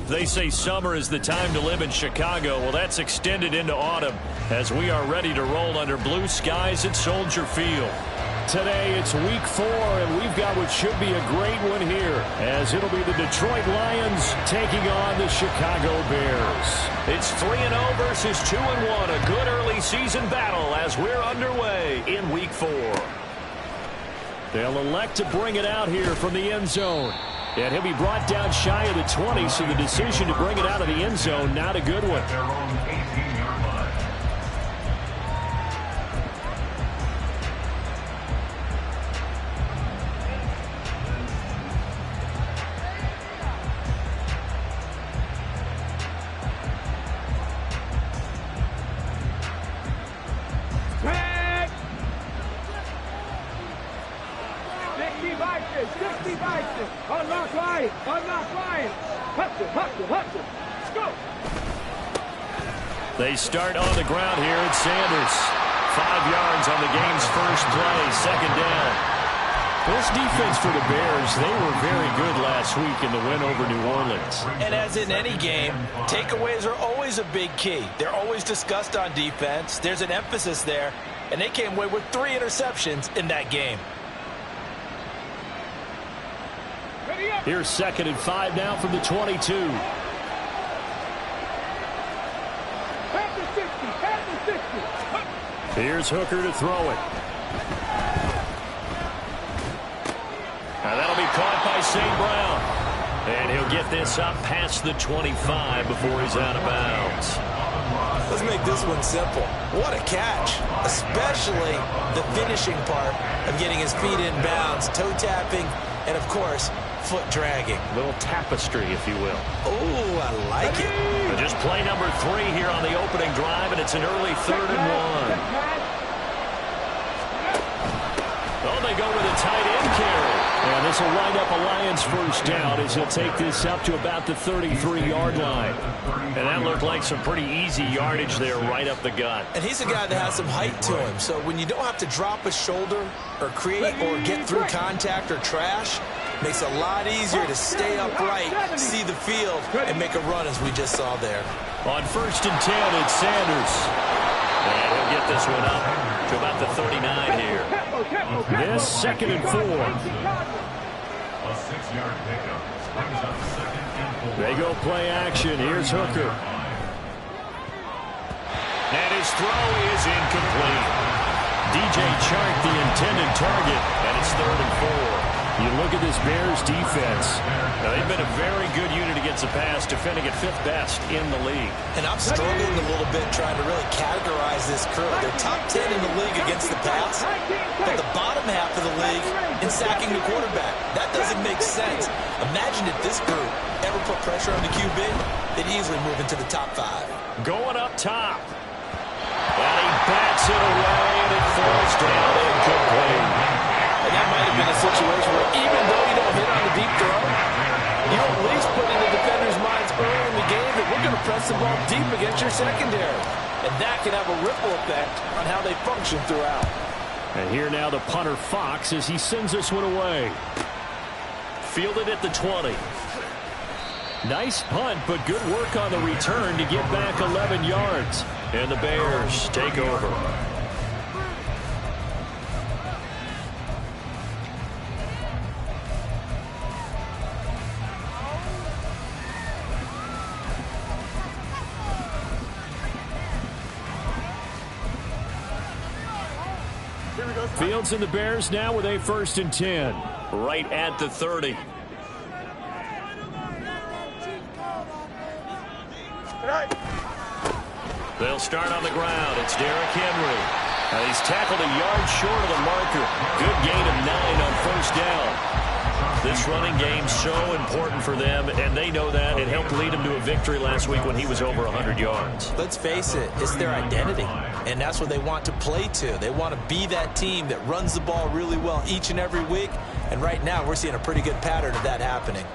They say summer is the time to live in Chicago. Well, that's extended into autumn as we are ready to roll under blue skies at Soldier Field. Today, it's week 4, and we've got what should be a great one here, as it'll be the Detroit Lions taking on the Chicago Bears. It's 3-0 versus 2-1, a good early season battle as we're underway in week 4. They'll elect to bring it out here from the end zone. And he'll be brought down shy of the 20, so the decision to bring it out of the end zone, not a good one. They start on the ground here at Sanders. 5 yards on the game's first play, second down. This defense for the Bears, they were very good last week in the win over New Orleans. And as in any game, takeaways are always a big key. They're always discussed on defense. There's an emphasis there, and they came away with 3 interceptions in that game. Here's 2nd and 5 now from the 22. Here's Hooker to throw it. Now that'll be caught by St. Brown. And he'll get this up past the 25 before he's out of bounds. Let's make this one simple. What a catch, especially the finishing part of getting his feet in bounds, toe tapping, and of course, foot dragging. A little tapestry, if you will. Oh, I like it. But just play number 3 here on the opening drive, and it's an early 3rd and 1. Oh, they go with a tight end carry. And this will wind up a Lions first down as he'll take this up to about the 33-yard line. And that looked like some pretty easy yardage there right up the gut. And he's a guy that has some height to him. So when you don't have to drop a shoulder or create or get through contact or trash, makes it a lot easier to stay upright, see the field, and make a run as we just saw there. On 1st and 10, it's Sanders. And he'll get this one up to about the 39 here. This 2nd and 4. A 6-yard pickup brings up 2nd and 4. They go play action. Here's Hooker. And his throw is incomplete. DJ Chark, the intended target, and it's 3rd and 4. You look at this Bears defense. Now, they've been a very good unit against the pass, defending at 5th best in the league. And I'm struggling a little bit trying to really categorize this crew. They're top 10 in the league against the pass, but the bottom half of the league in sacking the quarterback. That doesn't make sense. Imagine if this group ever put pressure on the QB, they'd easily move into the top 5. Going up top. And he bats it away, and it falls down incomplete. And that might have been a situation where even though you don't hit on the deep throw, you at least put in the defender's minds early in the game that we're going to press the ball deep against your secondary. And that can have a ripple effect on how they function throughout. And here now the punter Fox as he sends this one away. Fielded at the 20. Nice punt, but good work on the return to get back 11 yards. And the Bears take over. Fields and the Bears now with a 1st and 10. Right at the 30. They'll start on the ground. It's Derrick Henry. He's tackled a yard short of the marker. Good gain of 9 on 1st down. This running game's so important for them, and they know that. It helped lead them to a victory last week when he was over 100 yards. Let's face it, it's their identity, and that's what they want to play to. They want to be that team that runs the ball really well each and every week, and right now we're seeing a pretty good pattern of that happening.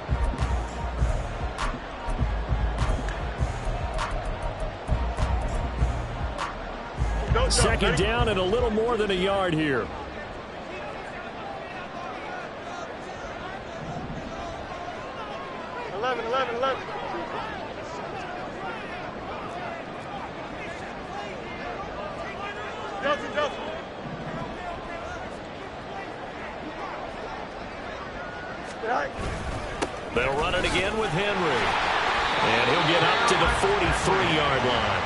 Second down and a little more than a yard here. They'll run it again with Henry. And he'll get up to the 43-yard line.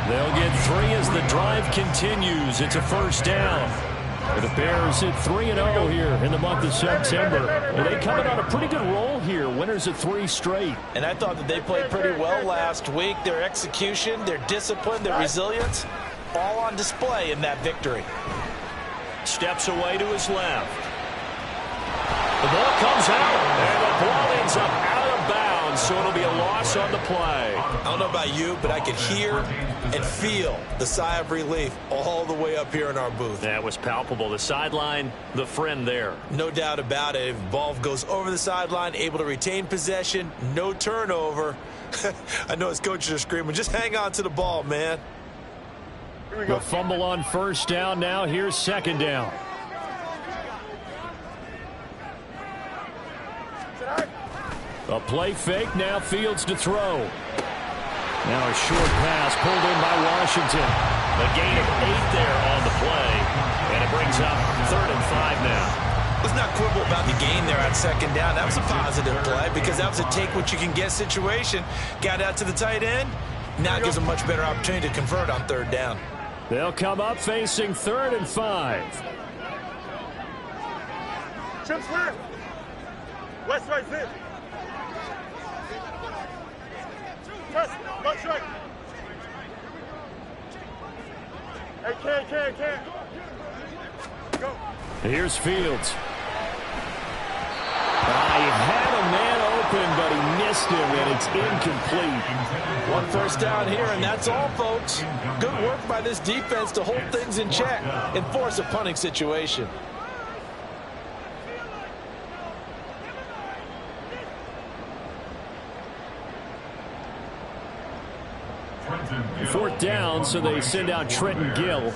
They'll get 3 as the drive continues. It's a first down. The Bears at 3-0 here in the month of September. And they coming on a pretty good roll here. Winners of 3 straight. And I thought that they played pretty well last week. Their execution, their discipline, their resilience, all on display in that victory. Steps away to his left. The ball comes out, and the ball ends up out of bounds, so it'll be a loss on the play. I don't know about you, but I could hear and feel the sigh of relief all the way up here in our booth. That was palpable. The sideline, the friend there. No doubt about it. If the ball goes over the sideline, able to retain possession, no turnover. I know his coaches are screaming, just hang on to the ball, man. The fumble on first down now. Here's second down. A play fake. Now Fields to throw. Now a short pass pulled in by Washington. A gain of 8 there on the play. And it brings up 3rd and 5 now. Let's not quibble about the gain there on second down. That was a positive play because that was a take-what-you-can-get situation. Got out to the tight end. Now it gives a much better opportunity to convert on 3rd down. They'll come up facing 3rd and 5. Chips left. West right there. Press. Left right. Hey, can. Go. Here's Fields. He had a man open, but he missed him, and it's incomplete. 1 first down here, and that's all, folks. Good work by this defense to hold things in check and force a punting situation. Fourth down, so they send out Trenton Gill.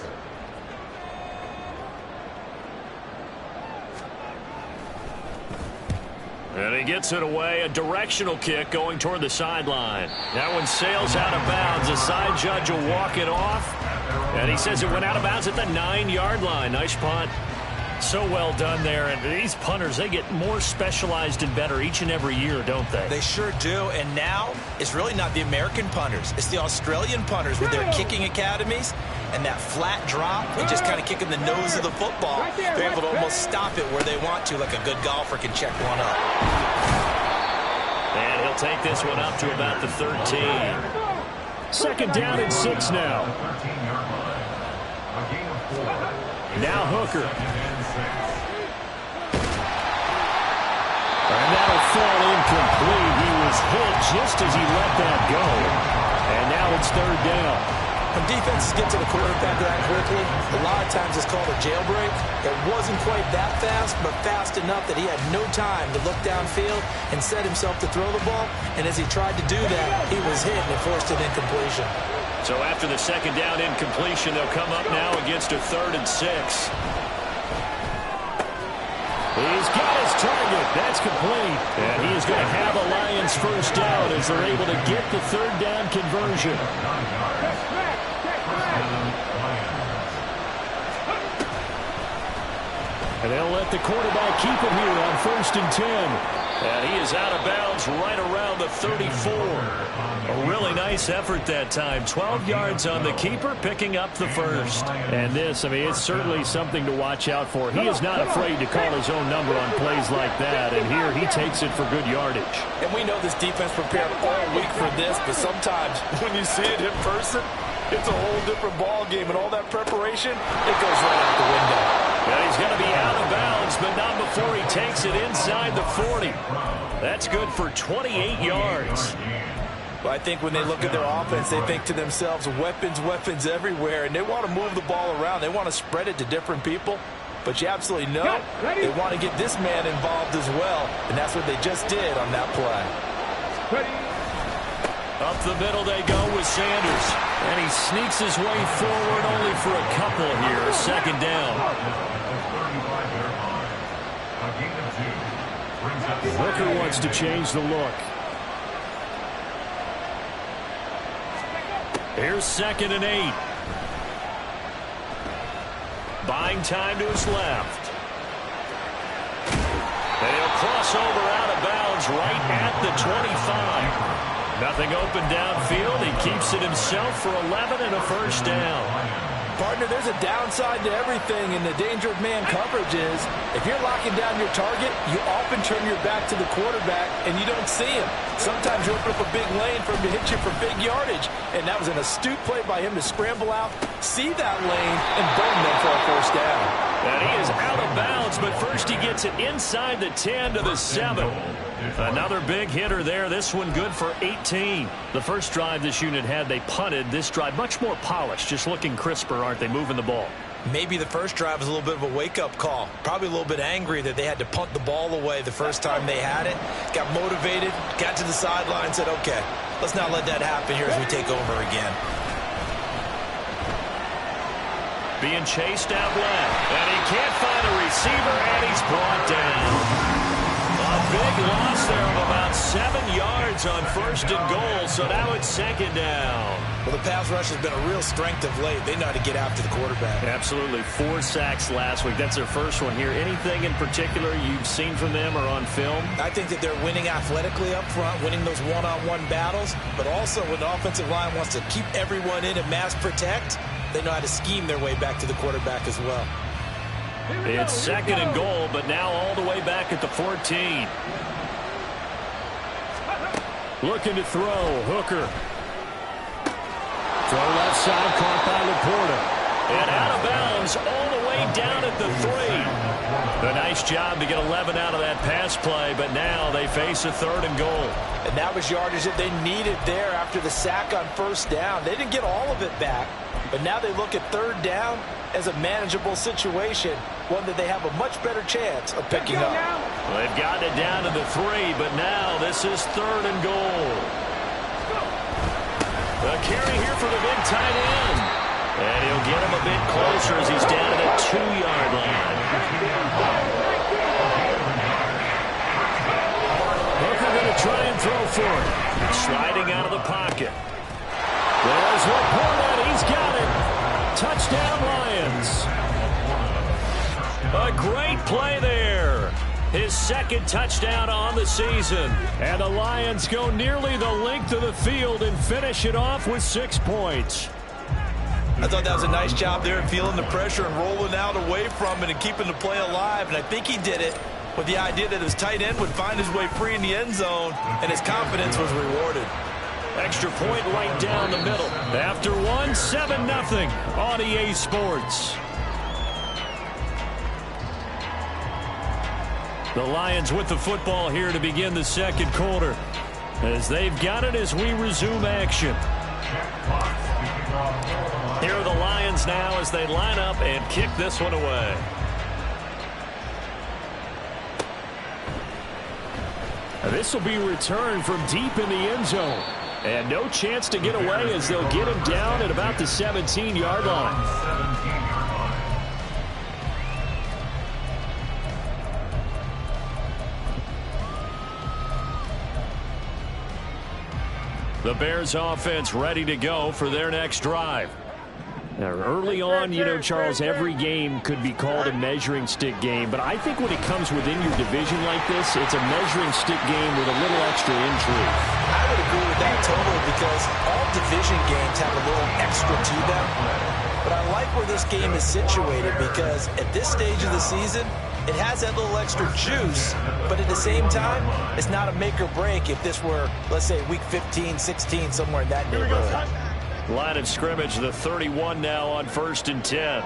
And he gets it away. A directional kick going toward the sideline. That one sails out of bounds. The side judge will walk it off. And he says it went out of bounds at the 9-yard line. Nice punt. So well done there. And these punters, they get more specialized and better each and every year, don't they? They sure do. And now it's really not the American punters. It's the Australian punters with their kicking academies and that flat drop and just kind of kicking the nose of the football. They're able to almost stop it where they want to, like a good golfer can check one up. And he'll take this one up to about the 13. Second down and 6 now. Now Hooker. And that'll fall incomplete. He was hit just as he let that go. And now it's 3rd down. When defenses get to the quarterback that quickly, a lot of times it's called a jailbreak. It wasn't quite that fast, but fast enough that he had no time to look downfield and set himself to throw the ball. And as he tried to do that, he was hit and forced an incompletion. So after the second down incompletion, they'll come up now against a 3rd and 6. He's got his target. That's complete. And he is going to have a Lions first down as they're able to get the 3rd down conversion. And they'll let the quarterback keep it here on 1st and 10. And he is out of bounds right around the 34. A really nice effort that time. 12 yards on the keeper, picking up the first. And this, I mean, it's certainly something to watch out for. He is not afraid to call his own number on plays like that. And here he takes it for good yardage. And we know this defense prepared all week for this, but sometimes when you see it in person, it's a whole different ball game. And all that preparation, it goes right out the window. And he's going to be out of bounds, but not before he takes it inside the 40. That's good for 28 yards. But I think when they look at their offense, they think to themselves, weapons everywhere, and they want to move the ball around. They want to spread it to different people. But you absolutely know they want to get this man involved as well, and that's what they just did on that play. Up the middle they go with Sanders. And he sneaks his way forward only for a couple here. Second down. Hooker wants to change the look. Here's 2nd and 8. buying time to his left. And he'll cross over out of bounds right at the 25. Nothing open downfield. He keeps it himself for 11 and a first down. Partner, there's a downside to everything, and the danger of man coverage is if you're locking down your target, you often turn your back to the quarterback, and you don't see him. Sometimes you open up a big lane for him to hit you for big yardage, and that was an astute play by him to scramble out, see that lane, and burn them for a first down. And he is out of bounds, but first he gets it inside the 10 to the 7. Another big hitter there. This one good for 18. The first drive this unit had, they punted. This drive much more polished, just looking crisper, aren't they, moving the ball? Maybe the first drive was a little bit of a wake-up call. Probably a little bit angry that they had to punt the ball away the first time they had it. Got motivated, got to the sideline, said, okay, let's not let that happen here as we take over again. Being chased out left, and he can't find a receiver, and he's brought down. A big loss there of about 7 yards on first and goal, so now it's second down. Well, the pass rush has been a real strength of late. They know how to get after the quarterback. Absolutely. 4 sacks last week. That's their first one here. Anything in particular you've seen from them or on film? I think that they're winning athletically up front, winning those one-on-one battles, but also when the offensive line wants to keep everyone in and mass protect, they know how to scheme their way back to the quarterback as well. It's second and goal, but now all the way back at the 14. Looking to throw. Hooker. Throw left side, caught by Laporta. And out of bounds all the way down at the 3. A nice job to get 11 out of that pass play, but now they face a third and goal. And that was yardage that they needed there after the sack on first down. They didn't get all of it back, but now they look at third down as a manageable situation, one that they have a much better chance of picking up. Well, they've gotten it down to the 3, but now this is third and goal. A carry here for the big tight end. And he'll get him a bit closer as he's down at the 2-yard line. Hooker going to try and throw for it. Sliding out of the pocket. There's Laporta. He's got it. Touchdown, Lions. A great play there. His second touchdown on the season. And the Lions go nearly the length of the field and finish it off with 6 points. I thought that was a nice job there, feeling the pressure and rolling out away from it and keeping the play alive. And I think he did it with the idea that his tight end would find his way free in the end zone, and his confidence was rewarded. Extra point right down the middle. After one, 7-0 on EA Sports. The Lions with the football here to begin the second quarter, as they've got it as we resume action. Here are the Lions now as they line up and kick this one away. This will be returned from deep in the end zone. And no chance to get away as they'll get him down at about the 17-yard line. The Bears offense ready to go for their next drive. Now, early on, you know, Charles, every game could be called a measuring stick game. But I think when it comes within your division like this, it's a measuring stick game with a little extra intrigue. I would agree with that totally, because all division games have a little extra to them. But I like where this game is situated, because at this stage of the season, it has that little extra juice, but at the same time, it's not a make or break if this were, let's say, week 15, 16, somewhere in that neighborhood. Line of scrimmage, the 31 now on 1st and 10.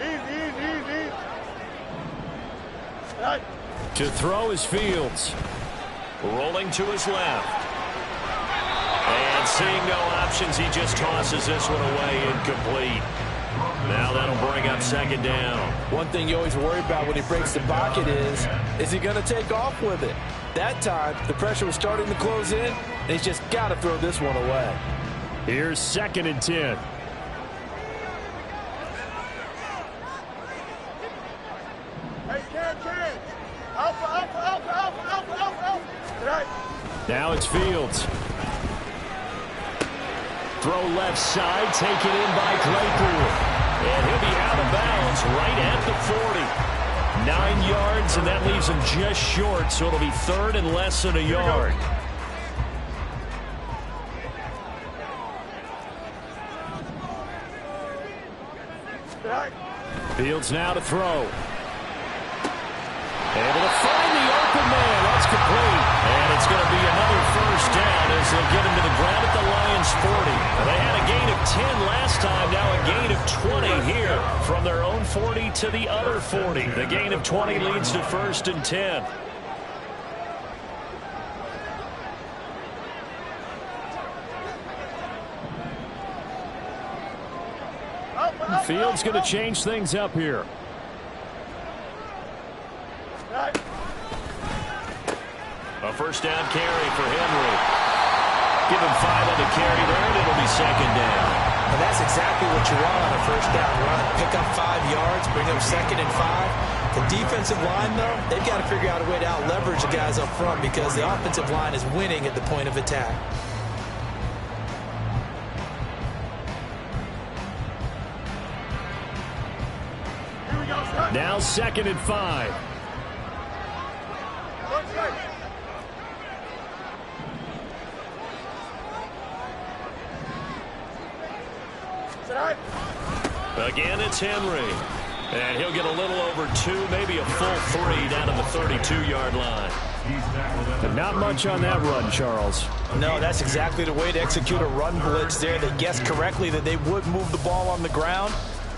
Easy. Right. To throw is Fields. Rolling to his left. And seeing no options, he just tosses this one away, incomplete. Now that'll bring up second down. One thing you always worry about when he breaks the pocket is he going to take off with it? That time, the pressure was starting to close in, and he's just got to throw this one away. Here's 2nd and 10. Hey, can. Alpha. Right. Now it's Fields. Throw left side, taken in by Claypool. And he'll be out of bounds right at the 40. 9 yards, and that leaves him just short, so it'll be third and less than a yard. Fields now to throw. Able to find the open man. That's complete. And it's going to be another first down as they'll get him to the ground at the Lions' 40. They had a gain of 10 last time. Now a gain of 20 here from their own 40 to the other 40. The gain of 20 leads to first and 10. Fields going to change things up here. A first down carry for Henry. Give him 5 on the carry there, and it'll be second down. And that's exactly what you want on a first down run. Pick up 5 yards, bring up second and 5. The defensive line, though, they've got to figure out a way to out-leverage the guys up front because the offensive line is winning at the point of attack. Now second and 5. Again, it's Henry. And he'll get a little over 2, maybe a full 3 down to the 32-yard line. But not much on that run, Charles. No, that's exactly the way to execute a run blitz there. They guessed correctly that they would move the ball on the ground,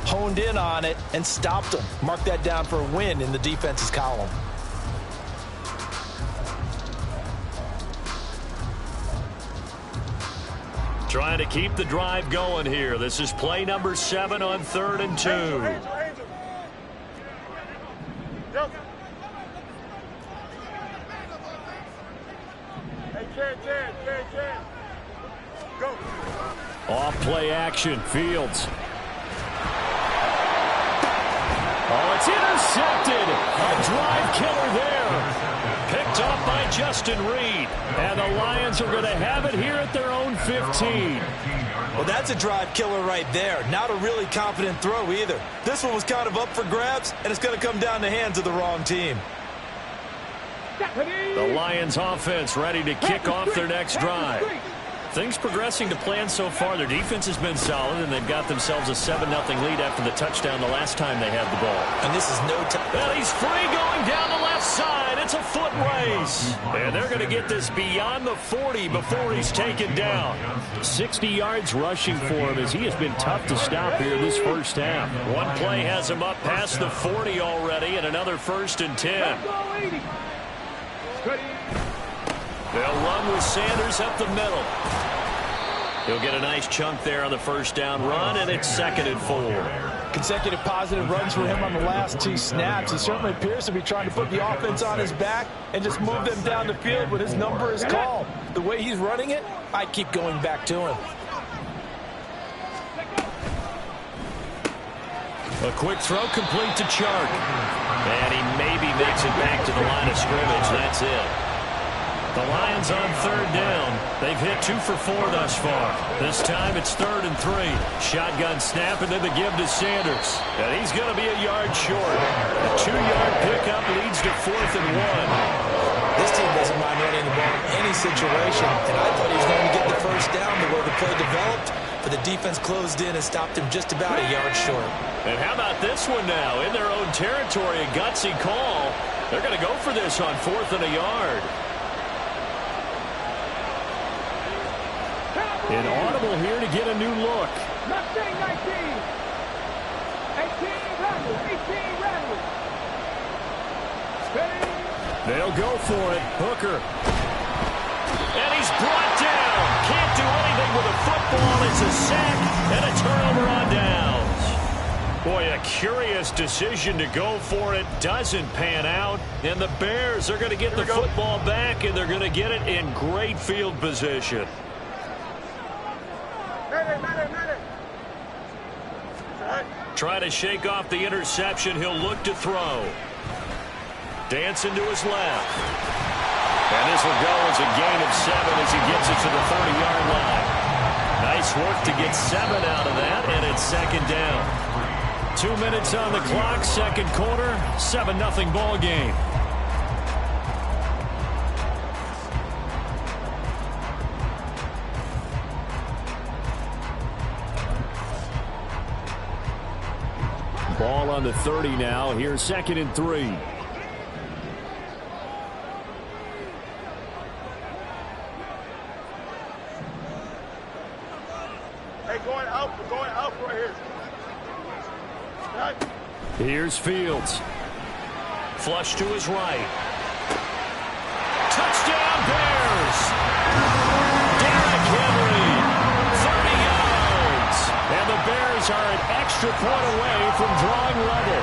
honed in on it, and stopped them. Mark that down for a win in the defense's column. Trying to keep the drive going here. This is play number 7 on 3rd and 2. Off play action. Fields. Oh, it's intercepted. A drive killer there. Picked off by Justin Reed. And the Lions are going to have it here at their own 15. Well, that's a drive killer right there. Not a really confident throw either. This one was kind of up for grabs, and it's going to come down the hands of the wrong team. The Lions offense ready to kick off their next drive. Things progressing to plan so far. Their defense has been solid, and they've got themselves a 7-0 lead after the touchdown the last time they had the ball. And this is no time. Well, he's free going down the left side. It's a foot race. And they're going to get this beyond the 40 before he's taken down. 60 yards rushing for him as he has been tough to stop here this first half. One play has him up past the 40 already, and another first and 10. They'll run with Sanders up the middle. He'll get a nice chunk there on the first down run, and it's 2nd and 4. Consecutive positive runs for him on the last 2 snaps. He certainly appears to be trying to put the offense on his back and just move them down the field when his number is called. The way he's running it, I'd keep going back to him. A quick throw complete to Chark. And he maybe makes it back to the line of scrimmage. That's it. The Lions on 3rd down. They've hit 2 for 4 thus far. This time it's 3rd and 3. Shotgun snap and then the give to Sanders. And he's going to be a yard short. A 2-yard pickup leads to 4th and 1. This team doesn't mind running the ball in any situation. And I thought he was going to get the first down the way the play developed. But the defense closed in and stopped him just about a yard short. And how about this one now? In their own territory, a gutsy call. They're going to go for this on 4th and a yard. Inaudible here to get a new look. Mustang 19. 18 Randall. 18 Randall. Steady. They'll go for it. Hooker. And he's brought down. Can't do anything with a football. It's a sack and a turnover on downs. Boy, a curious decision to go for it. Doesn't pan out. And the Bears are going to get the football back, and they're going to get it in great field position. Try to shake off the interception. He'll look to throw. Dancing to his left. And this will go as a gain of 7 as he gets it to the 30-yard line. Nice work to get 7 out of that, and it's second down. 2 minutes on the clock, second quarter, 7-0 ball game. Ball on the 30 now. Here's 2nd and 3. Hey, going out right here. Right. Here's Fields. Flush to his right. Touchdown Bears! Derrick Henry, 30 yards. And the Bears are an extra point away from drawing level.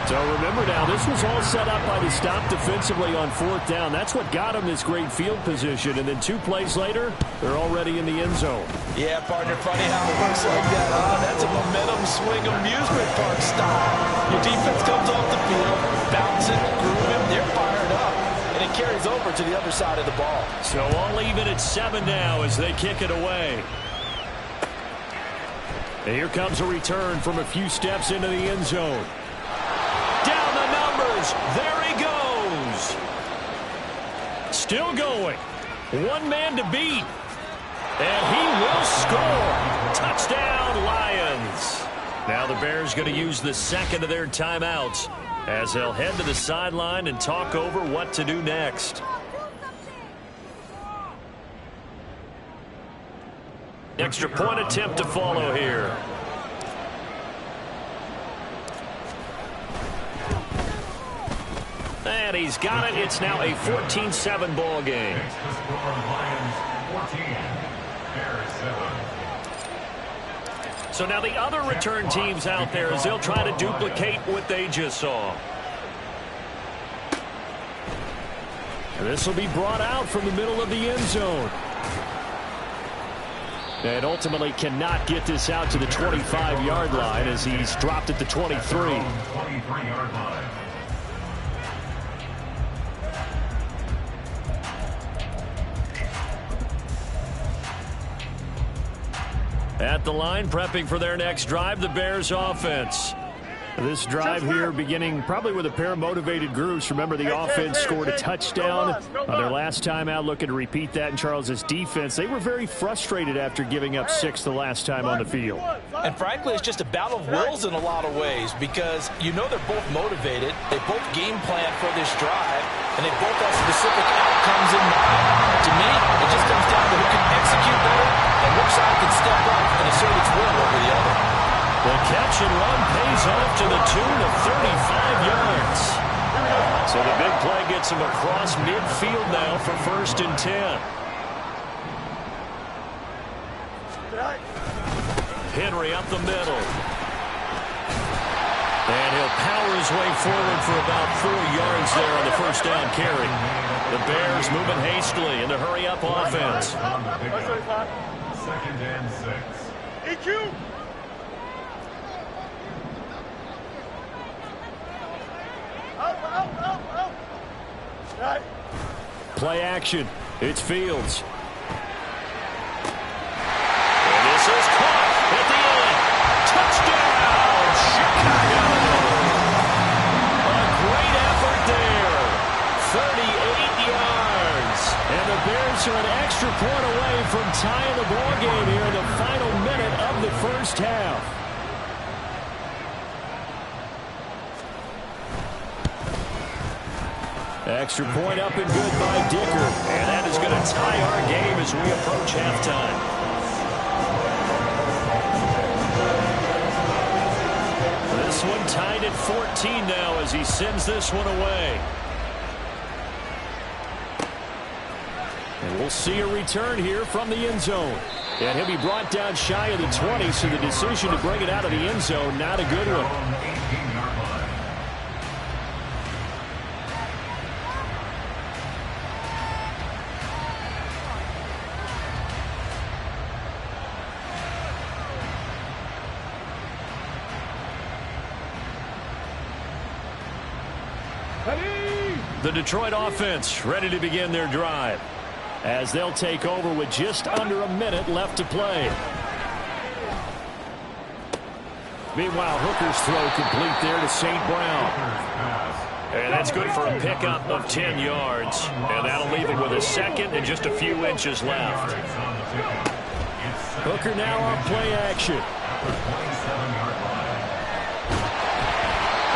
So remember now, this was all set up by the stop defensively on 4th down. That's what got them this great field position. And then 2 plays later, they're already in the end zone. Yeah, partner, funny how it works like that, huh? That's a momentum swing amusement park style. Your defense comes off the field, bouncing, grooving, they're fired up. And it carries over to the other side of the ball. So all even at 7 now as they kick it away. And here comes a return from a few steps into the end zone. Down the numbers. There he goes. Still going. 1 man to beat. And he will score. Touchdown, Lions. Now the Bears going to use the second of their timeouts as they'll head to the sideline and talk over what to do next. Extra point attempt to follow here. And he's got it. It's now a 14-7 ball game. So now the other return teams out there as they'll try to duplicate what they just saw. And this will be brought out from the middle of the end zone. And ultimately cannot get this out to the 25-yard line as he's dropped at the 23. 23-yard line. At the line, prepping for their next drive, the Bears offense. This drive here beginning probably with a pair of motivated groups. Remember, the offense scored a touchdown on their last time out, looking to repeat that in Charles's defense. They were very frustrated after giving up 6 the last time on the field. And frankly, it's just a battle of wills in a lot of ways because you know they're both motivated. They both game plan for this drive, and they both have specific outcomes in mind. To me, it just comes down to who can execute better and which side can step up and assert its will over the other. The catch and run pays off to the tune of 35 yards. So the big play gets him across midfield now for 1st and 10. Henry up the middle. And he'll power his way forward for about 4 yards there on the 1st down carry. The Bears moving hastily in the hurry-up offense. 2nd and 6. EQ. Right. Play action. It's Fields. And this is caught at the end. Touchdown, Chicago. A great effort there. 38 yards. And the Bears are an extra point away from tying the ball game here in the final minute of the first half. Extra point up and good by Dicker. And that is going to tie our game as we approach halftime. This one tied at 14 now as he sends this one away. And we'll see a return here from the end zone. And he'll be brought down shy of the 20, so the decision to bring it out of the end zone, not a good one. 18-yard line. The Detroit offense ready to begin their drive. as they'll take over with just under a minute left to play. Meanwhile, Hooker's throw complete there to St. Brown. And that's good for a pickup of 10 yards. And that'll leave him with a second and just a few inches left. Hooker now on play action.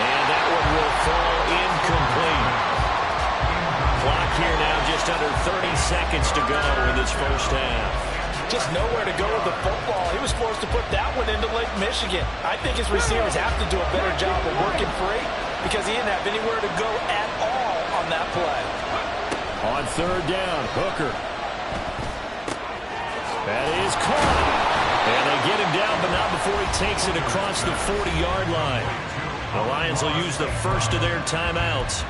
And that one will fall incomplete. Clock here now just under 30 seconds to go in this first half. Just nowhere to go with the football. He was forced to put that one into Lake Michigan. I think his receivers have to do a better job of working free because he didn't have anywhere to go at all on that play. On third down, Hooker. That is caught. And they get him down, but not before he takes it across the 40-yard line. The Lions will use the first of their timeouts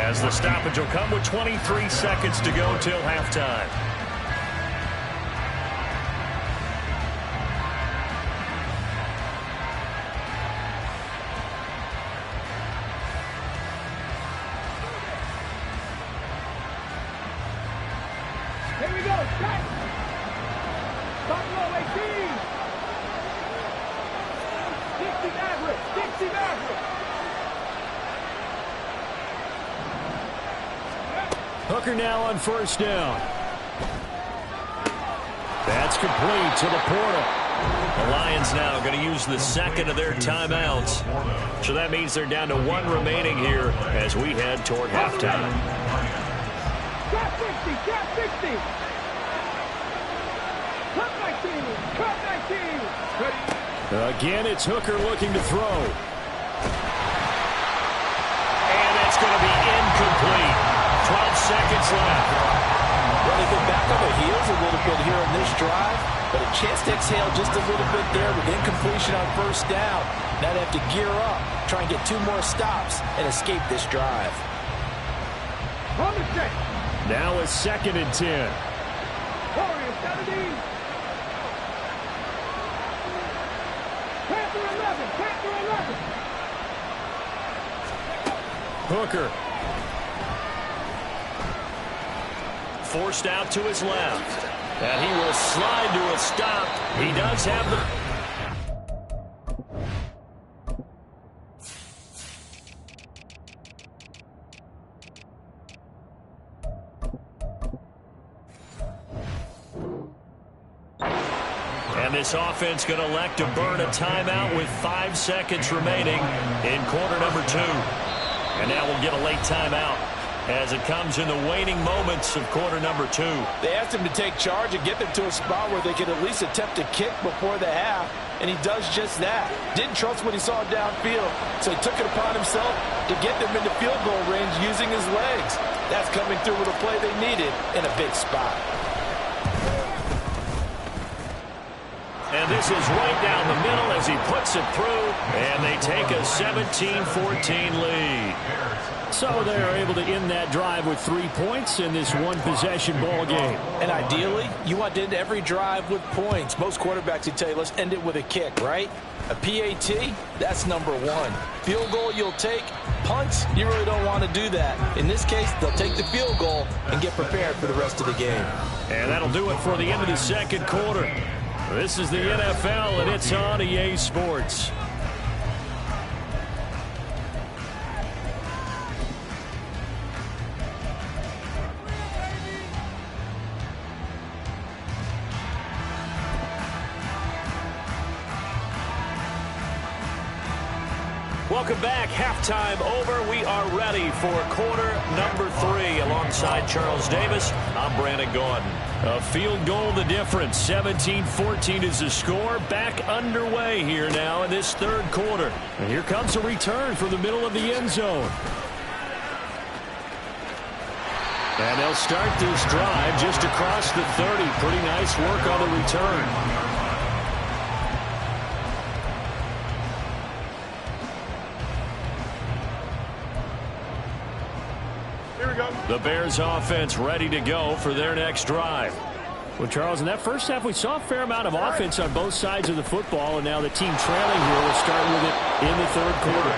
as the stoppage will come with 23 seconds to go till halftime. Here we go. Set. Buffalo 18. 60 Maverick. 60 Maverick. Hooker now on first down. That's complete to Laporta. The Lions now going to use the second of their timeouts. So that means they're down to one remaining here as we head toward halftime. Cat 60. Cat 60. Cut 19. Cut 19. Again, it's Hooker looking to throw. And that's going to be incomplete. 12 seconds left. Well, they've been back on their heels a little bit here in this drive, but a chance to exhale just a little bit there with incompletion on first down. Now they have to gear up, try and get 2 more stops, and escape this drive. On the check. Now a 2nd and 10. Warriors 17. Panther 11. Panther 11. Hooker. Forced out to his left. And he will slide to a stop. He does have the... And this offense going to elect to burn a timeout with 5 seconds remaining in quarter number 2. And now we'll get a late timeout as it comes in the waning moments of quarter number 2. They asked him to take charge and get them to a spot where they could at least attempt a kick before the half, and he does just that. Didn't trust what he saw downfield, so he took it upon himself to get them into field goal range using his legs. That's coming through with a play they needed in a big spot. And this is right down the middle as he puts it through, and they take a 17-14 lead. So they're able to end that drive with 3 points in this one-possession ball game. And ideally, you want to end every drive with points. Most quarterbacks would tell you, let's end it with a kick, right? A PAT, that's number 1. Field goal you'll take. Punts, you really don't want to do that. In this case, they'll take the field goal and get prepared for the rest of the game. And that'll do it for the end of the second quarter. This is the NFL, and it's on EA Sports. Welcome back. Halftime over. We are ready for quarter number 3. Alongside Charles Davis, I'm Brandon Gordon. A field goal the difference. 17-14 is the score. Back underway here now in this third quarter. And here comes a return from the middle of the end zone. And they'll start this drive just across the 30. Pretty nice work on the return. The Bears offense ready to go for their next drive. Well, Charles, in that first half, we saw a fair amount of offense on both sides of the football, and now the team trailing here will start with it in the third quarter.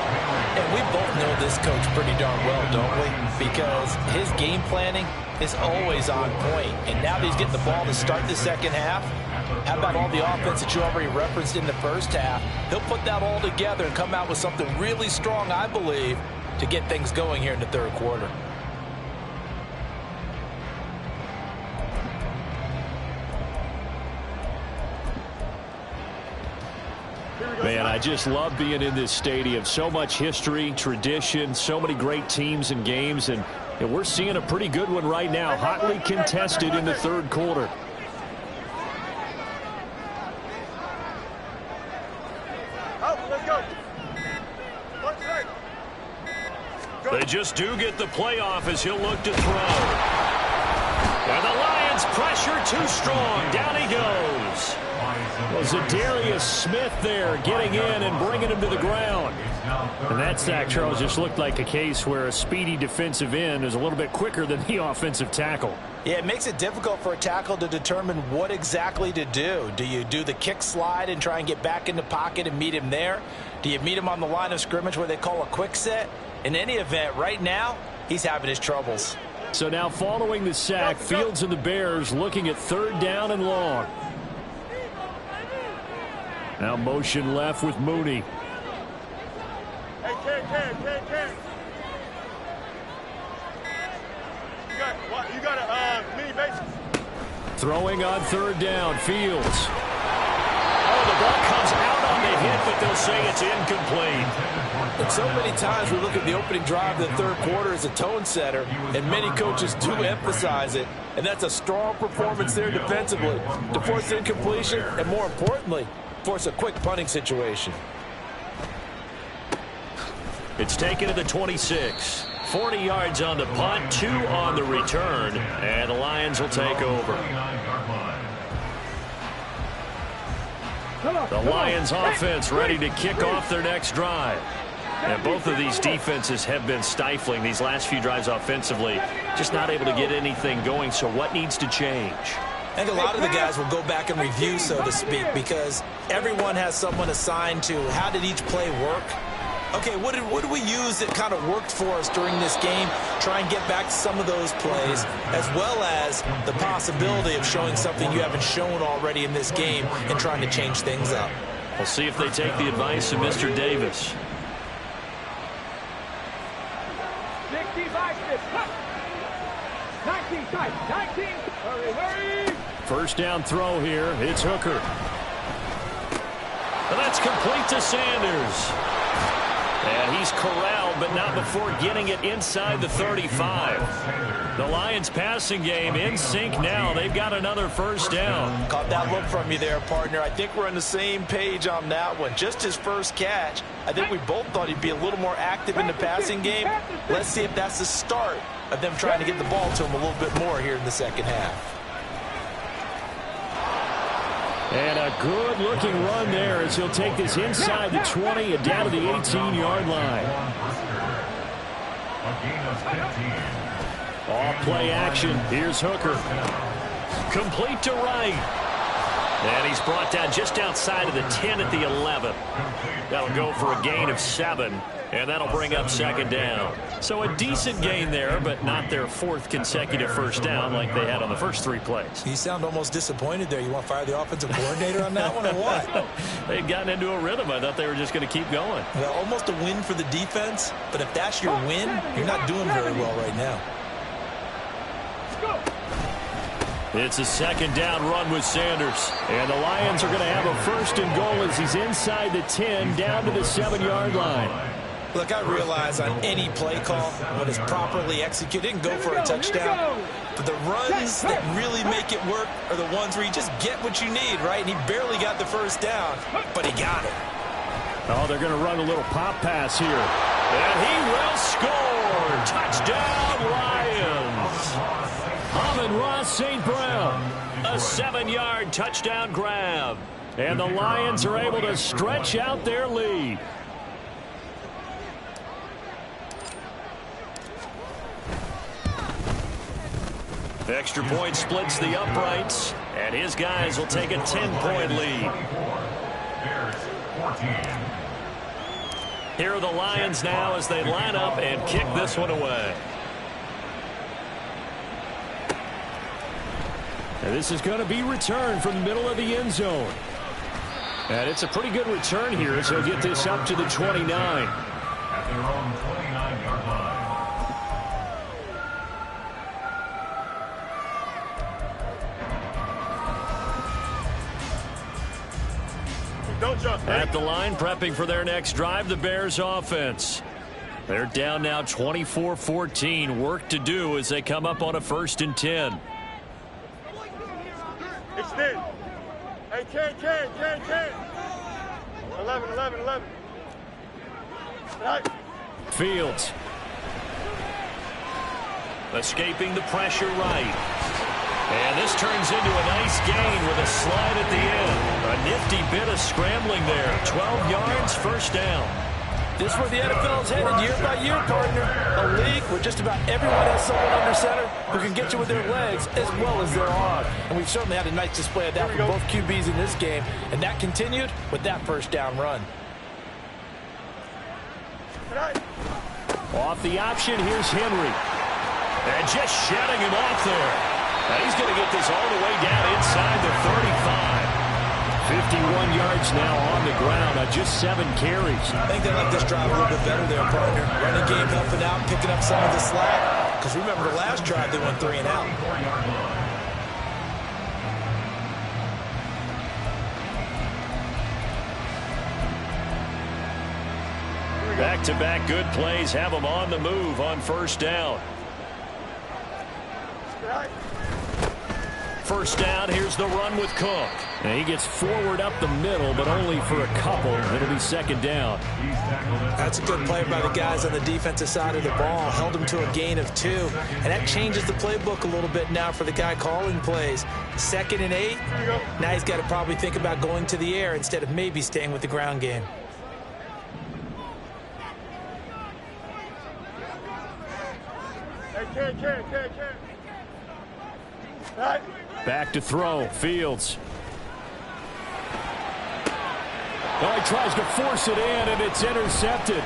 And we both know this coach pretty darn well, don't we? Because his game planning is always on point. And now that he's getting the ball to start the second half, how about all the offense that you already referenced in the first half? He'll put that all together and come out with something really strong, I believe, to get things going here in the third quarter. Man, I just love being in this stadium. So much history, tradition, so many great teams and games, and we're seeing a pretty good one right now, hotly contested in the third quarter. Let's go. They just do get the playoff as he'll look to throw. And the Lions pressure too strong. Down he goes. Well, Zadarius Smith there getting in and bringing him to the ground. And that sack, Charles, just looked like a case where a speedy defensive end is a little bit quicker than the offensive tackle. Yeah, it makes it difficult for a tackle to determine what exactly to do. Do you do the kick slide and try and get back in the pocket and meet him there? Do you meet him on the line of scrimmage where they call a quick set? In any event, right now, he's having his troubles. So now following the sack, Fields and the Bears looking at third down and long. Now motion left with Mooney. Hey, Ken. You got a mini bases. Throwing on third down, Fields. Oh, the ball comes out on the hit, but they'll say it's incomplete. And so many times we look at the opening drive of the third quarter as a tone setter, and many coaches do emphasize it, and that's a strong performance there defensively to force incompletion and, more importantly, force a quick punting situation. It's taken to the 26. 40 yards on the punt, 2 on the return, and the Lions will take over. The Lions offense ready to kick off their next drive. And both of these defenses have been stifling these last few drives offensively, just not able to get anything going. So what needs to change? I think a lot of the guys will go back and review, so to speak, because everyone has someone assigned to how did each play work. Okay, what did we use that kind of worked for us during this game? Try and get back to some of those plays, as well as the possibility of showing something you haven't shown already in this game and trying to change things up. We'll see if they take the advice of Mr. Davis. 19. Hurry. First down throw here. It's Hooker. And that's complete to Sanders. And he's corralled, but not before getting it inside the 35. The Lions passing game in sync now. They've got another first down. Caught that look from you there, partner. I think we're on the same page on that one. Just his first catch. I think we both thought he'd be a little more active in the passing game. Let's see if that's the start of them trying to get the ball to him a little bit more here in the second half. And a good-looking run there as he'll take this inside the 20 and down to the 18-yard line. Off play action. Here's Hooker. Complete to Wright. And he's brought down just outside of the 10 at the 11. That'll go for a gain of 7. And that'll bring up second down. So a decent gain there, but not their 4th consecutive first down like they had on the first 3 plays. You sound almost disappointed there. You want to fire the offensive coordinator on that one or what? They'd gotten into a rhythm. I thought they were just going to keep going. Well, almost a win for the defense, but if that's your win, you're not doing very well right now. It's a second down run with Sanders. And the Lions are going to have a first and goal as he's inside the 10 down to the 7-yard line. Look, I realize on any play call, when it's properly executed, it can go for a touchdown. But the runs that really make it work are the ones where you just get what you need, right? And he barely got the first down, but he got it. Oh, they're going to run a little pop pass here. And he will score. Touchdown, Lions. Amon-Ra St. Brown. A 7-yard touchdown grab. And the Lions are able to stretch out their lead. Extra point splits the uprights, And his guys will take a 10-point lead. Bears 14. Here are the Lions now as they line up and kick this one away. And this is going to be returned from the middle of the end zone. And it's a pretty good return here as he'll get this up to the 29. At their own 29-yard line. Don't jump. At the line, prepping for their next drive, the Bears offense. They're down now 24-14. Work to do as they come up on a 1st and 10. Extend. Hey, 10. 11. Right. Fields. Escaping the pressure right. And this turns into a nice gain with a slide at the end. A nifty bit of scrambling there. 12 yards, 1st down. This is where the NFL is headed year by year, partner. A league where just about everyone has someone under center who can get you with their legs as well as their arm. And we've certainly had a nice display of that from both QBs in this game. And that continued with that 1st down run. Off the option, here's Henry. And just shutting him off there. Now he's going to get this all the way down inside the 35. 51 yards now on the ground on just 7 carries. I think they like this drive a little bit better there, partner. Running game helping out, picking up some of the slack. Because remember the last drive they went 3 and out. Back-to-back good plays have them on the move on 1st down. 1st down, here's the run with Cook. And he gets forward up the middle, but only for a couple. It'll be 2nd down. That's a good play by the guys on the defensive side of the ball. Held him to a gain of 2. And that changes the playbook a little bit now for the guy calling plays. 2nd and 8. Now he's got to probably think about going to the air instead of maybe staying with the ground game. Hey, 10. Right. Back to throw. Fields. Oh, he tries to force it in, and it's intercepted.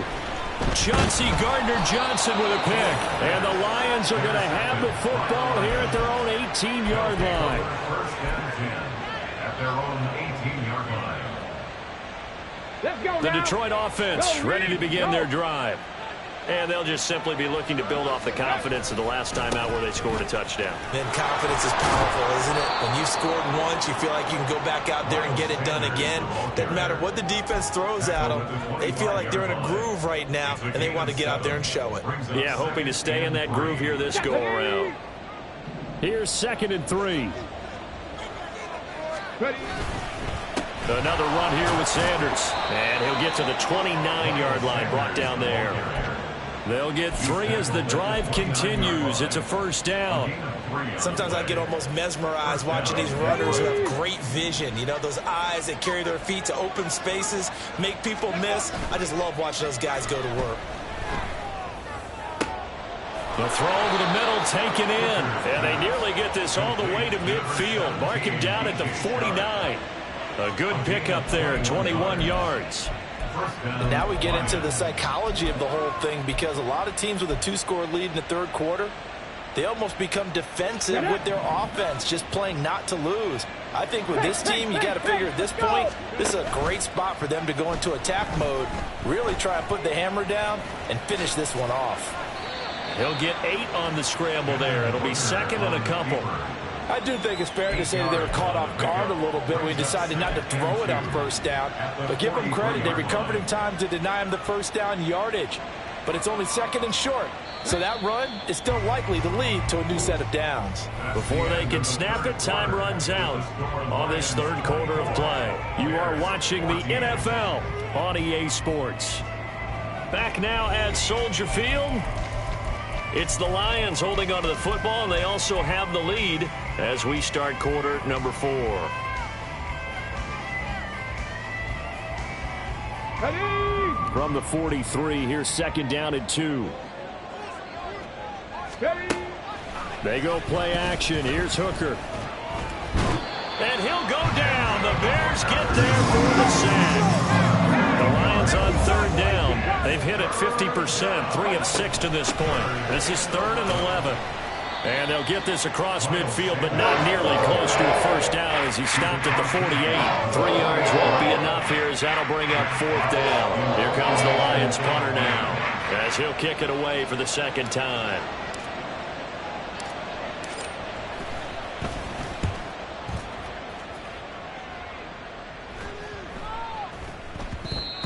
Chauncey Gardner-Johnson with a pick. And the Lions are going to have the football here at their own 18-yard line. 1st and 10. At their own 18-yard line. Let's go The now. Detroit offense Go, ready to Reed, begin go. their drive. And they'll just simply be looking to build off the confidence of the last time out where they scored a touchdown. Then confidence is powerful, isn't it? When you've scored once, you feel like you can go back out there and get it done again. Doesn't matter what the defense throws at them. They feel like they're in a groove right now, and they want to get out there and show it. Yeah, hoping to stay in that groove here this go-around. Here's 2nd and 3. Ready. Another run here with Sanders. And he'll get to the 29-yard line, brought down there. They'll get 3 as the drive continues. It's a 1st down. Sometimes I get almost mesmerized watching these runners who have great vision. You know, those eyes that carry their feet to open spaces, make people miss. I just love watching those guys go to work. The throw over the middle taken in. And they nearly get this all the way to midfield. Mark him down at the 49. A good pickup there, 21 yards. And now we get into the psychology of the whole thing, because a lot of teams with a 2-score lead in the 3rd quarter, they almost become defensive with their offense, just playing not to lose. I think with this team, you got to figure at this point, this is a great spot for them to go into attack mode, really try and put the hammer down and finish this one off. He'll get 8 on the scramble there. It'll be 2nd and a couple. I do think it's fair to say that they were caught off guard a little bit when we decided not to throw it on 1st down. But give them credit, they recovered in time to deny him the 1st down yardage. But it's only 2nd and short, so that run is still likely to lead to a new set of downs. Before they can snap it, time runs out on this 3rd quarter of play. You are watching the NFL on EA Sports. Back now at Soldier Field. It's the Lions holding onto the football, and they also have the lead as we start quarter number 4. Ready. From the 43, here's 2nd down and 2. Ready. They go play action. Here's Hooker. And he'll go down. The Bears get there for the sack. The Lions on third down. They've hit it 50%, 3 of 6 to this point. This is 3rd and 11. And they'll get this across midfield, but not nearly close to a first down as he stopped at the 48. 3 yards won't be enough here as that'll bring up 4th down. Here comes the Lions punter now as he'll kick it away for the second time.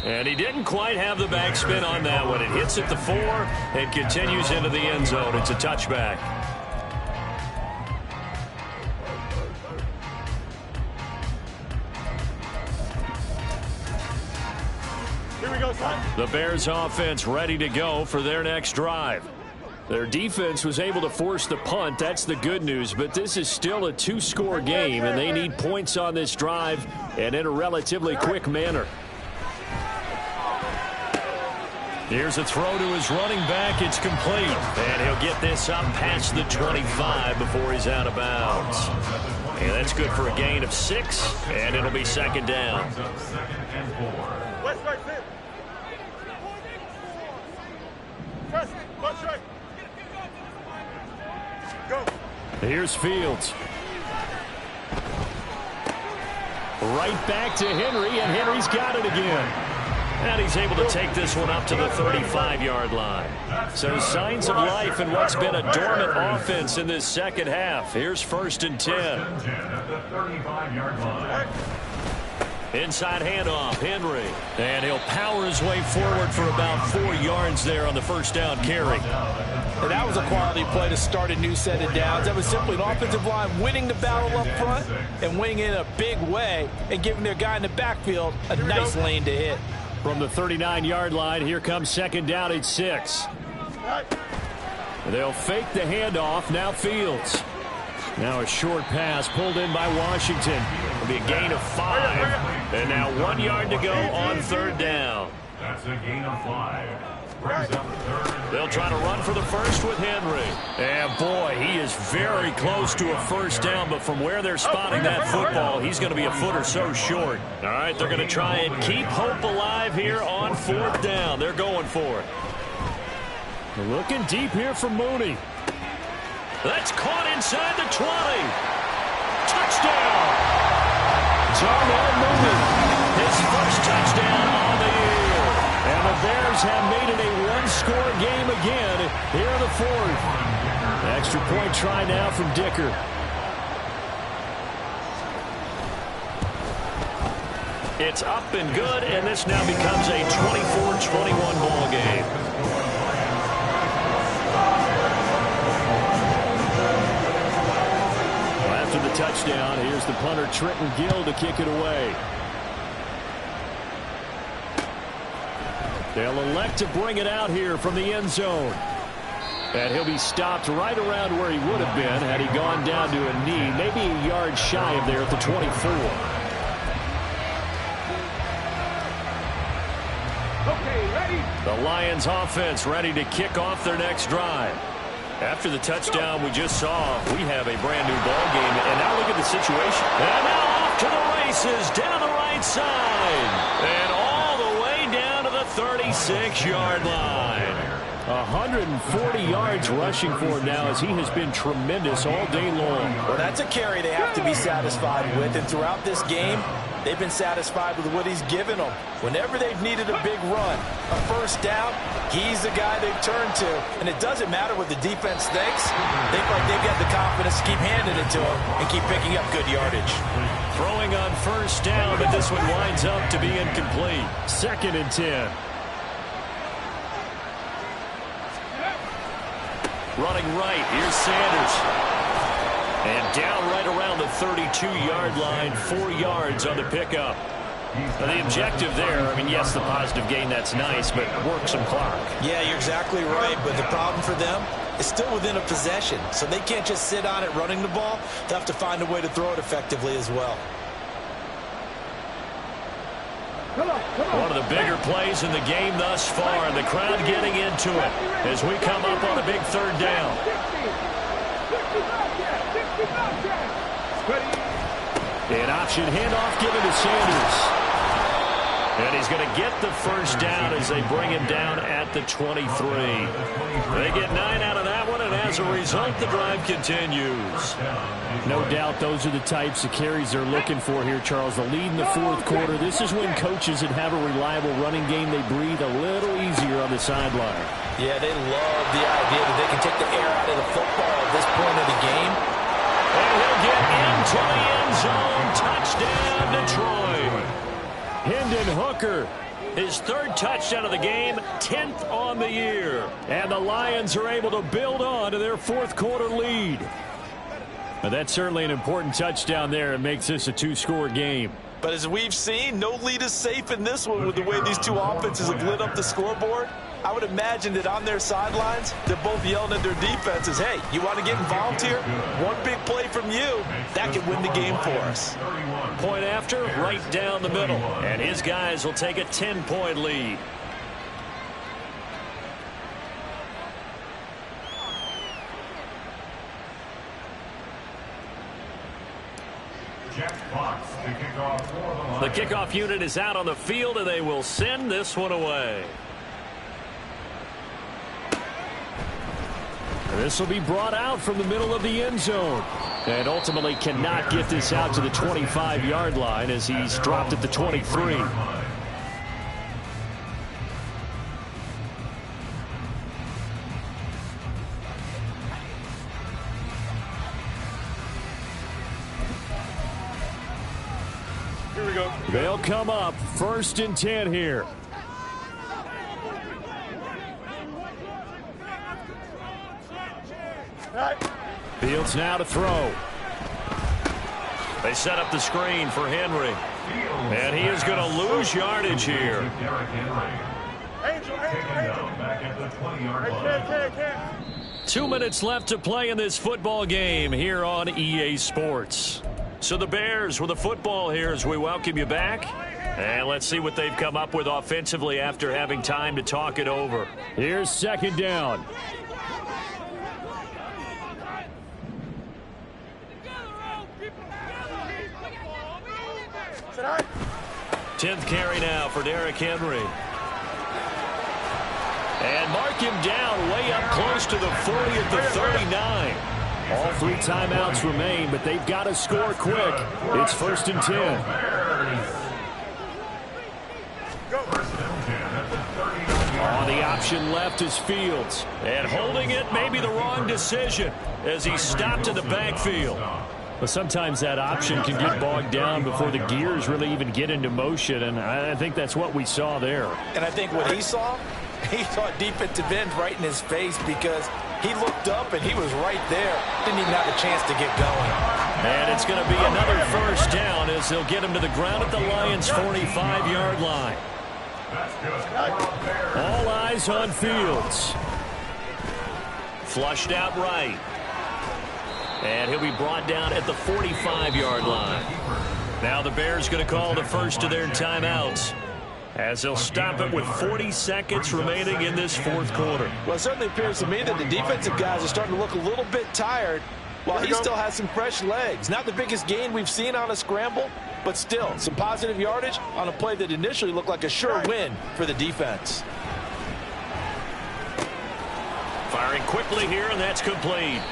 And he didn't quite have the backspin on that one. It hits at the 4 and continues into the end zone. It's a touchback. Here we go, son. The Bears offense ready to go for their next drive. Their defense was able to force the punt. That's the good news. But this is still a 2-score game, and they need points on this drive and in a relatively quick manner. Here's a throw to his running back. It's complete. And he'll get this up past the 25 before he's out of bounds. And that's good for a gain of 6, and it'll be second down. West right, Zip. Press, punch right. Go. Here's Fields. Right back to Henry, and Henry's got it again. And he's able to take this one up to the 35-yard line. So signs of life in what's been a dormant offense in this second half. Here's 1st and 10. At the 35-yard line. Inside handoff, Henry. And he'll power his way forward for about 4 yards there on the first down carry. And that was a quality play to start a new set of downs. That was simply an offensive line winning the battle up front and winning it in a big way and giving their guy in the backfield a nice lane to hit. From the 39-yard line, here comes second down at 6. They'll fake the handoff. Now Fields. Now a short pass pulled in by Washington. It'll be a gain of 5. And now 1 yard to go on 3rd down. That's a gain of 5. Brings up 3rd. They'll try to run for the first with Henry. And boy, he is very close to a first down, but from where they're spotting that football, he's going to be a foot or so short. All right, they're going to try and keep hope alive here on 4th down. They're going for it. They're looking deep here for Mooney. That's caught inside the 20. Touchdown! Darnell Mooney, his first touchdown on the year. And the Bears have made it a 1-score game again here in the 4th. Extra point try now from Dicker. It's up and good, and this now becomes a 24-21 ball game. Well, after the touchdown, here's the punter Trenton Gill to kick it away. They'll elect to bring it out here from the end zone. And he'll be stopped right around where he would have been had he gone down to a knee, maybe a yard shy of there at the 24. Okay, ready? The Lions offense ready to kick off their next drive. After the touchdown we just saw, we have a brand new ball game. And now look at the situation. And now off to the races down the right side. And all the way down to the 36-yard line. 140 yards rushing for him now as he has been tremendous all day long. Well, that's a carry they have to be satisfied with. And throughout this game, they've been satisfied with what he's given them. Whenever they've needed a big run, a first down, he's the guy they've turned to. And it doesn't matter what the defense thinks. They feel like they've got the confidence to keep handing it to him and keep picking up good yardage. Throwing on first down, but this one winds up to be incomplete. 2nd and 10. Running right, here's Sanders. And down right around the 32-yard line, 4 yards on the pickup. Now the objective there, I mean, yes, the positive gain, that's nice, but work some clock. Yeah, you're exactly right, but the problem for them is still within a possession, so they can't just sit on it running the ball. They'll have to find a way to throw it effectively as well. One of the bigger plays in the game thus far, and the crowd getting into it as we come up on a big 3rd down. An option handoff given to Sanders. And he's going to get the first down as they bring him down at the 23. They get 9 out of that one, and as a result, the drive continues. No doubt those are the types of carries they're looking for here, Charles. The lead in the fourth quarter. This is when coaches that have a reliable running game, they breathe a little easier on the sideline. Yeah, they love the idea that they can take the air out of the football at this point of the game. And he'll get into the end zone. Touchdown, Detroit. Hendon Hooker, his third touchdown of the game, 10th on the year. And the Lions are able to build on to their fourth quarter lead. But that's certainly an important touchdown there. It makes this a two-score game. But as we've seen, no lead is safe in this one with the way these two offenses have lit up the scoreboard. I would imagine that on their sidelines, they're both yelling at their defenses, hey, you want to get involved here? One big play from you, that could win the game for us. Point after, right down the middle. And his guys will take a 10-point lead. The kickoff unit is out on the field, and they will send this one away. This will be brought out from the middle of the end zone. And ultimately cannot get this out to the 25-yard line as he's dropped at the 23. Here we go. They'll come up 1st and 10 here. Fields now to throw. They set up the screen for Henry. And he is going to lose yardage here. Angel. 2 minutes left to play in this football game here on EA Sports. So the Bears with the football here as we welcome you back. And let's see what they've come up with offensively after having time to talk it over. Here's 2nd down. 10th carry now for Derrick Henry. And mark him down way up close to the 40 at the 39. All 3 timeouts remain, but they've got to score quick. It's 1st and 10. Oh, the option left is Fields. And holding it may be the wrong decision as he stopped in the backfield. But sometimes that option can get bogged down before the gears really even get into motion, and I think that's what we saw there. And I think what he saw a defensive end right in his face because he looked up and he was right there. Didn't even have a chance to get going. And it's going to be another 1st down as they'll get him to the ground at the Lions' 45-yard line. All eyes on Fields. Flushed out right. And he'll be brought down at the 45-yard line. Now the Bears going to call the first of their timeouts as they'll stop it with 40 seconds remaining in this fourth quarter. Well, it certainly appears to me that the defensive guys are starting to look a little bit tired while he still has some fresh legs. Not the biggest gain we've seen on a scramble, but still some positive yardage on a play that initially looked like a sure win for the defense. Firing quickly here, and that's complete.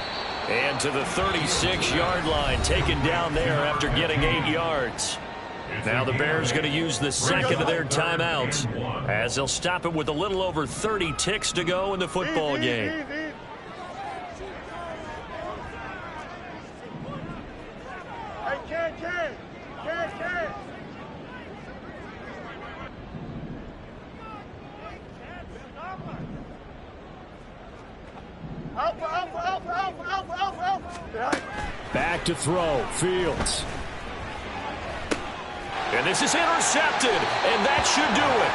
And to the 36-yard line, taken down there after getting 8 yards. Now the Bears going to use the second of their timeouts as they'll stop it with a little over 30 ticks to go in the football game. Back to throw, Fields. And this is intercepted, and that should do it.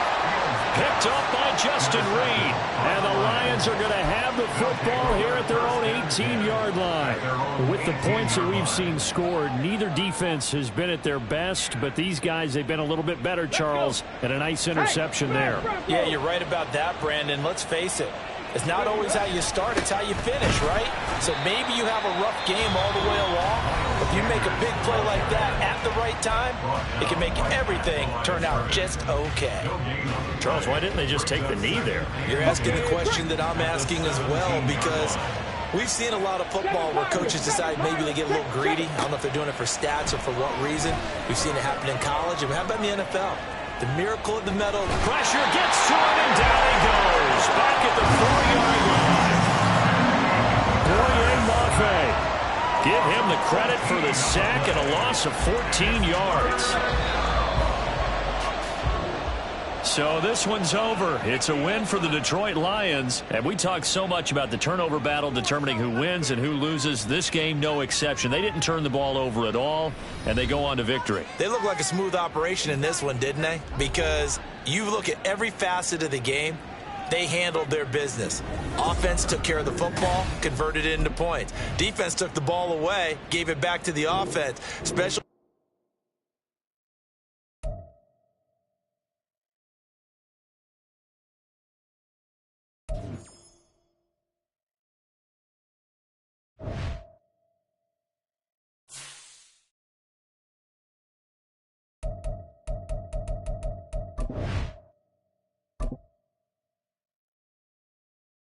Picked up by Justin Reed. And the Lions are going to have the football here at their own 18-yard line. With the points that we've seen scored, neither defense has been at their best, but these guys, they've been a little bit better, Charles, and a nice interception there. Yeah, you're right about that, Brandon. Let's face it. It's not always how you start, it's how you finish, right? So maybe you have a rough game all the way along, but If you make a big play like that at the right time, it can make everything turn out just okay. Charles, why didn't they just take the knee there? You're asking the question that I'm asking as well, because we've seen a lot of football where coaches decide maybe they get a little greedy. I don't know if they're doing it for stats or for what reason. We've seen it happen in college. And how about in the NFL? The miracle of the metal. Pressure gets to him, and down he goes. Back at the 4-yard line. Boye Mafe. Give him the credit for the sack and a loss of 14 yards. So this one's over. It's a win for the Detroit Lions. And we talk so much about the turnover battle determining who wins and who loses. This game, no exception. They didn't turn the ball over at all, and they go on to victory. They look like a smooth operation in this one, didn't they? Because you look at every facet of the game, they handled their business. Offense took care of the football, converted it into points. Defense took the ball away, gave it back to the offense. Special